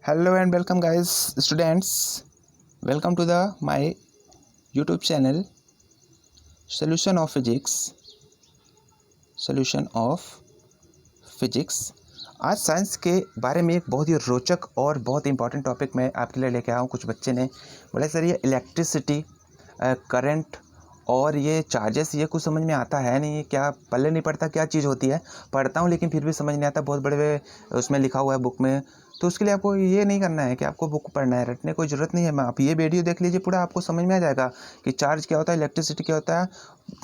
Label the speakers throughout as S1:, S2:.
S1: Hello and welcome guys, students. Welcome to the my YouTube channel Solution of Physics. आज science के बारे में एक बहुत ही रोचक और बहुत इंपॉर्टेंट टॉपिक मैं आपके लिए लेके आया हूँ। कुछ बच्चे ने बोला सर ये इलेक्ट्रिसिटी, करंट और ये चार्जेस ये कुछ समझ में आता है नहीं, क्या पल्ले नहीं पड़ता क्या चीज़ होती है। पढ़ता हूँ लेकिन फिर भी समझ नहीं आता, बहुत बड़े उसमें लिखा हुआ है बुक में। तो उसके लिए आपको ये नहीं करना है कि आपको बुक पढ़ना है, रटने कोई ज़रूरत नहीं है। आप ये वीडियो देख लीजिए, पूरा आपको समझ में आ जाएगा कि चार्ज क्या होता है, इलेक्ट्रिसिटी क्या होता है,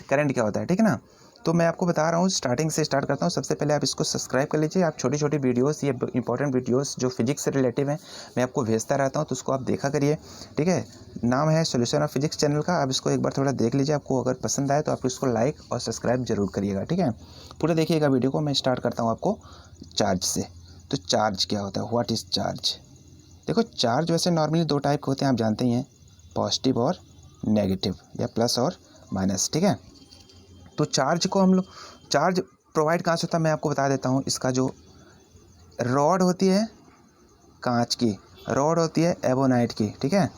S1: करंट क्या होता है, ठीक है ना। तो मैं आपको बता रहा हूँ, स्टार्टिंग से स्टार्ट करता हूँ। सबसे पहले आप इसको सब्सक्राइब कर लीजिए। आप छोटी छोटी वीडियोस, ये इंपॉर्टेंट वीडियोस जो फिजिक्स से रिलेटिव हैं मैं आपको भेजता रहता हूँ, तो उसको आप देखा करिए, ठीक है। नाम है सोल्यूशन ऑफ फिजिक्स चैनल का। आप इसको एक बार थोड़ा देख लीजिए, आपको अगर पसंद आए तो आप इसको लाइक और सब्सक्राइब जरूर करिएगा, ठीक है। पूरा देखिएगा वीडियो को। मैं स्टार्ट करता हूँ आपको चार्ज से। तो चार्ज क्या होता है, व्हाट इज़ चार्ज। देखो चार्ज वैसे नॉर्मली दो टाइप के होते हैं, आप जानते ही हैं, पॉजिटिव और नेगेटिव, या प्लस और माइनस, ठीक है। तो चार्ज को हम लोग, चार्ज प्रोवाइड कहाँ से होता है मैं आपको बता देता हूँ। इसका जो रॉड होती है, कांच की रॉड होती है एबोनाइट की, ठीक है।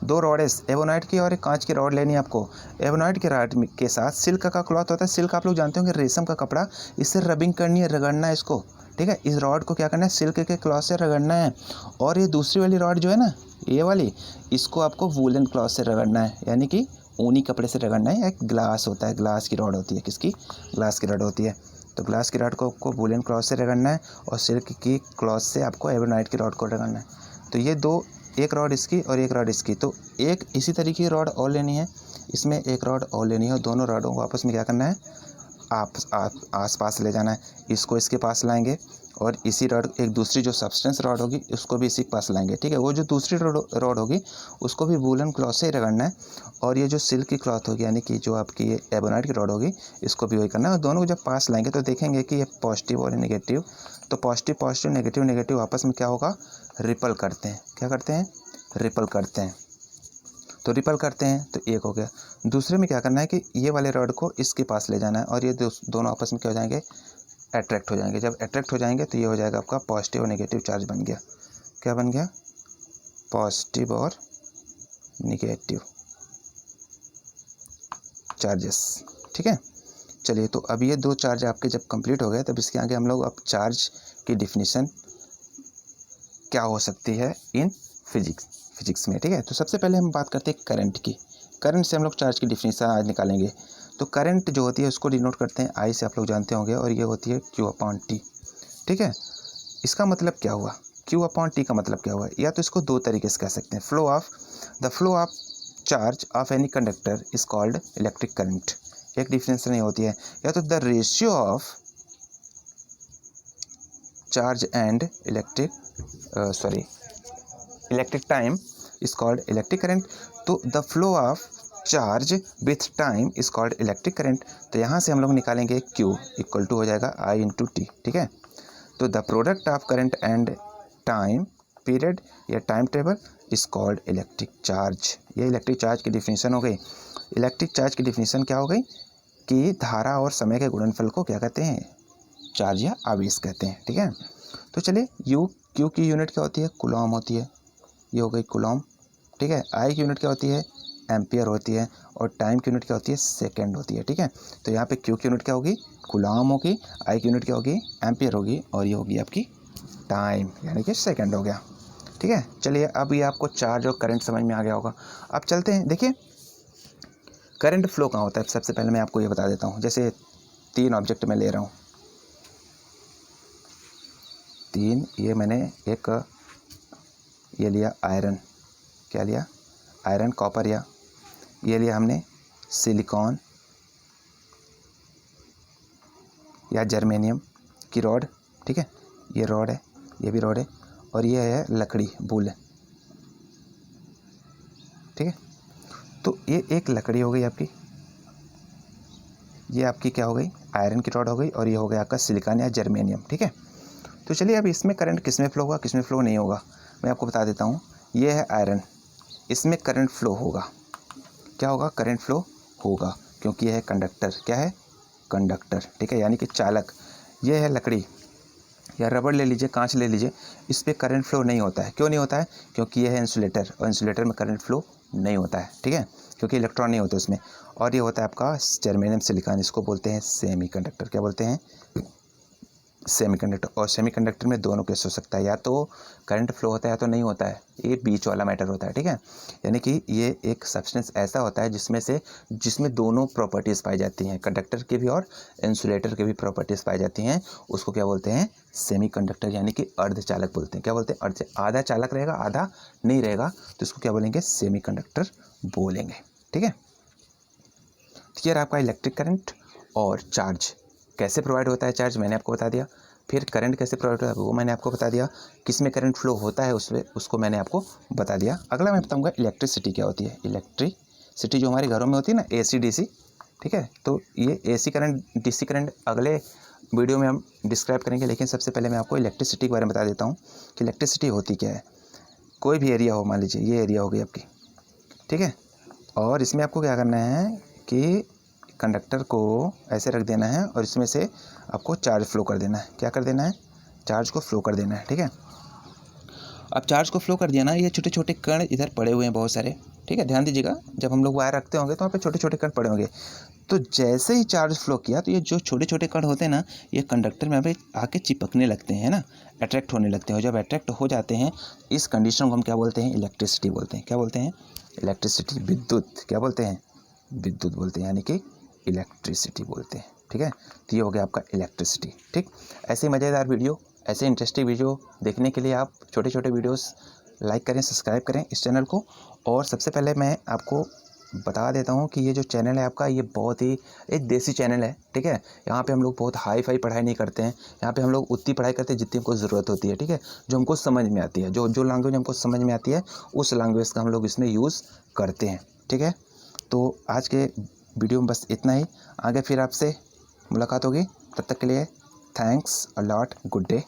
S1: दो रॉडेस एबोनाइट की और एक कांच की रॉड लेनी है आपको। एबोनाइट के रॉड के साथ सिल्क का क्लॉथ होता है। सिल्क आप लोग जानते होंगे, रेशम का कपड़ा। इससे रबिंग करनी है, रगड़ना है इसको, ठीक है। इस रॉड को क्या करना है, सिल्क के क्लॉथ से रगड़ना है। और ये दूसरी वाली रॉड जो है ना, ये वाली, इसको आपको वूलन क्लॉथ से रगड़ना है, यानी कि ऊनी कपड़े से रगड़ना है। एक ग्लास होता है, ग्लास की रॉड होती है, किसकी, ग्लास की रॉड होती है। तो ग्लास की रॉड को आपको वूलन क्लॉथ से रगड़ना है और सिल्क की क्लॉथ से आपको एबोनाइट की रॉड को रगड़ना है। तो ये दो, एक रॉड इसकी और एक रॉड इसकी। तो एक इसी तरीके की रॉड और लेनी है, इसमें एक रॉड और लेनी है, और दोनों रॉडों को आपस में क्या करना है, आस पास ले जाना है। इसको इसके पास लाएंगे और इसी रॉड, एक दूसरी जो सब्सटेंस रॉड होगी उसको भी इसी के पास लाएंगे, ठीक है। वो जो दूसरी रॉड होगी उसको भी वूलन क्लॉथ से ही रगड़ना है। और ये जो सिल्क की क्लॉथ होगी, यानी कि जो आपकी ये एबोनाइट की रॉड होगी, इसको भी वही करना है। और दोनों को जब पास लाएंगे तो देखेंगे कि ये पॉजिटिव और नेगेटिव, तो पॉजिटिव पॉजिटिव, नेगेटिव नेगेटिव आपस में क्या होगा, रिपल करते हैं। क्या करते हैं, रिपल करते हैं। तो रिपल करते हैं तो एक हो गया। दूसरे में क्या करना है कि ये वाले रॉड को इसके पास ले जाना है और ये दोनों आपस में क्या हो जाएंगे, अट्रैक्ट हो जाएंगे। जब अट्रैक्ट हो जाएंगे तो ये हो जाएगा आपका पॉजिटिव और नेगेटिव चार्ज बन गया। क्या बन गया, पॉजिटिव और नेगेटिव चार्जेस, ठीक है। चलिए, तो अब ये दो चार्ज आपके जब कंप्लीट हो गए, तब इसके आगे हम लोग अब चार्ज की डिफिनीशन क्या हो सकती है इन फिजिक्स में, ठीक है। तो सबसे पहले हम बात करते हैं करंट की। करंट से हम लोग चार्ज की डिफिनीशन आज निकालेंगे। तो करंट जो होती है उसको डिनोट करते हैं आई से, आप लोग जानते होंगे, और ये होती है Q अपॉन टी, ठीक है। इसका मतलब क्या हुआ, Q अपॉन टी का मतलब क्या हुआ, या तो इसको दो तरीके से कह सकते हैं। Flow of charge of any conductor is called electric current, एक डिफिनेशन नहीं होती है। या तो the ratio of charge and electric time is called electric current. तो the flow of charge with time is called electric current. तो यहाँ से हम लोग निकालेंगे Q इक्वल टू हो जाएगा I इंटू टी, ठीक है। तो the product of current and time period या time table is called electric charge. ये इलेक्ट्रिक चार्ज की डिफिनीशन हो गई। इलेक्ट्रिक चार्ज की डिफिनीशन क्या हो गई कि धारा और समय के गुणनफल को क्या कहते हैं, चार्ज या आवेश कहते हैं, ठीक है। तो चलिए, Q की यूनिट क्या होती है, कूलॉम होती है, ये हो गई कूलॉम, ठीक है। I की यूनिट क्या होती है, एम्पियर होती है, और टाइम की यूनिट क्या होती है, सेकंड होती है, ठीक है। तो यहाँ पे Q की यूनिट क्या होगी, कूलॉम होगी, I की यूनिट क्या होगी, एम्पियर होगी, और ये होगी आपकी टाइम, यानी कि सेकंड हो गया, ठीक है। चलिए, अब ये आपको चार्ज और करंट समझ में आ गया होगा। अब चलते हैं, देखिए करंट फ्लो कहाँ होता है। सबसे पहले मैं आपको ये बता देता हूँ। जैसे तीन ऑब्जेक्ट मैं ले रहा हूँ, तीन, ये मैंने एक ये लिया आयरन, क्या लिया, आयरन कॉपर, या ये लिया हमने सिलिकॉन या जर्मेनियम की रॉड, ठीक है। ये रॉड है, ये भी रॉड है, और ये है लकड़ी, वूल, ठीक है। तो ये एक लकड़ी हो गई आपकी, ये आपकी क्या हो गई, आयरन की रॉड हो गई, और ये हो गया आपका सिलिकॉन या जर्मेनियम, ठीक है। तो चलिए, अब इसमें करंट किस में फ्लो होगा, किस में फ्लो नहीं होगा, मैं आपको बता देता हूँ। ये है आयरन, इसमें करंट फ्लो होगा। क्या होगा, करंट फ्लो होगा, क्योंकि यह है कंडक्टर। क्या है, कंडक्टर, ठीक है, यानी कि चालक। ये है लकड़ी, या रबड़ ले लीजिए, कांच ले लीजिए, इस पे करंट फ्लो नहीं होता है। क्यों नहीं होता है? क्योंकि यह है इंसुलेटर, और इंसुलेटर में करंट फ्लो नहीं होता है, ठीक है, क्योंकि इलेक्ट्रॉन नहीं होते उसमें। और ये होता है आपका जर्मेनियम सिलिकॉन, इसको बोलते हैं सेमीकंडक्टर। क्या बोलते हैं? सेमीकंडक्टर। और सेमीकंडक्टर में दोनों केस हो सकता है, या तो करंट फ्लो होता है या तो नहीं होता है, ये बीच वाला मैटर होता है, ठीक है। यानी कि ये एक सब्सटेंस ऐसा होता है जिसमें दोनों प्रॉपर्टीज़ पाई जाती हैं, कंडक्टर की भी और इंसुलेटर की भी प्रॉपर्टीज़ पाई जाती हैं। उसको क्या बोलते हैं? सेमीकंडक्टर, यानी कि अर्धचालक बोलते हैं। क्या बोलते हैं? आधा चालक रहेगा, आधा नहीं रहेगा, तो इसको क्या बोलेंगे? सेमीकंडक्टर बोलेंगे, ठीक है। क्लियर आपका इलेक्ट्रिक करंट और चार्ज कैसे प्रोवाइड होता है। चार्ज मैंने आपको बता दिया, फिर करंट कैसे प्रोवाइड होता है वो मैंने आपको बता दिया, किस में करंट फ्लो होता है उसको मैंने आपको बता दिया। अगला मैं बताऊंगा इलेक्ट्रिसिटी क्या होती है। इलेक्ट्रिसिटी जो हमारे घरों में होती है ना, AC DC, ठीक है, तो ये AC करंट DC करंट अगले वीडियो में हम डिस्क्राइब करेंगे, लेकिन सबसे पहले मैं आपको इलेक्ट्रिसिटी के बारे में बता देता हूँ कि इलेक्ट्रिसिटी होती क्या है। कोई भी एरिया हो, मान लीजिए ये एरिया हो गई आपकी, ठीक है, और इसमें आपको क्या करना है कि कंडक्टर को ऐसे रख देना है और इसमें से आपको चार्ज फ्लो कर देना है। क्या कर देना है? चार्ज को फ्लो कर देना है, ठीक है। अब चार्ज को फ्लो कर दिया ना, ये छोटे छोटे कण इधर पड़े हुए हैं बहुत सारे, ठीक है, ध्यान दीजिएगा, जब हम लोग वायर रखते होंगे तो वहाँ पे छोटे छोटे कण पड़े होंगे। तो जैसे ही चार्ज फ्लो किया तो ये जो छोटे छोटे कण होते हैं ना, ये कंडक्टर में अभी आके चिपकने लगते हैं ना, अट्रैक्ट होने लगते हैं। और जब अट्रैक्ट हो जाते हैं, इस कंडीशन को हम क्या बोलते हैं? इलेक्ट्रिसिटी बोलते हैं। क्या बोलते हैं? इलेक्ट्रिसिटी, विद्युत। क्या बोलते हैं? विद्युत बोलते हैं, यानी कि इलेक्ट्रिसिटी बोलते हैं, ठीक है। तो ये हो गया आपका इलेक्ट्रिसिटी, ठीक। ऐसे मज़ेदार वीडियो, ऐसे इंटरेस्टिंग वीडियो देखने के लिए आप छोटे छोटे वीडियोस लाइक करें, सब्सक्राइब करें इस चैनल को। और सबसे पहले मैं आपको बता देता हूँ कि ये जो चैनल है आपका, ये बहुत ही एक देसी चैनल है, ठीक है। यहाँ पे हम लोग बहुत हाई फाई पढ़ाई नहीं करते हैं, यहाँ पे हम लोग उतनी पढ़ाई करते हैं जितनी हमको ज़रूरत होती है, ठीक है, जो हमको समझ में आती है, जो लैंग्वेज हमको समझ में आती है उस लैंग्वेज का हम लोग इसमें यूज़ करते हैं, ठीक है। तो आज के वीडियो में बस इतना ही, आगे फिर आपसे मुलाकात होगी, तब तक के लिए thanks a lot, good day.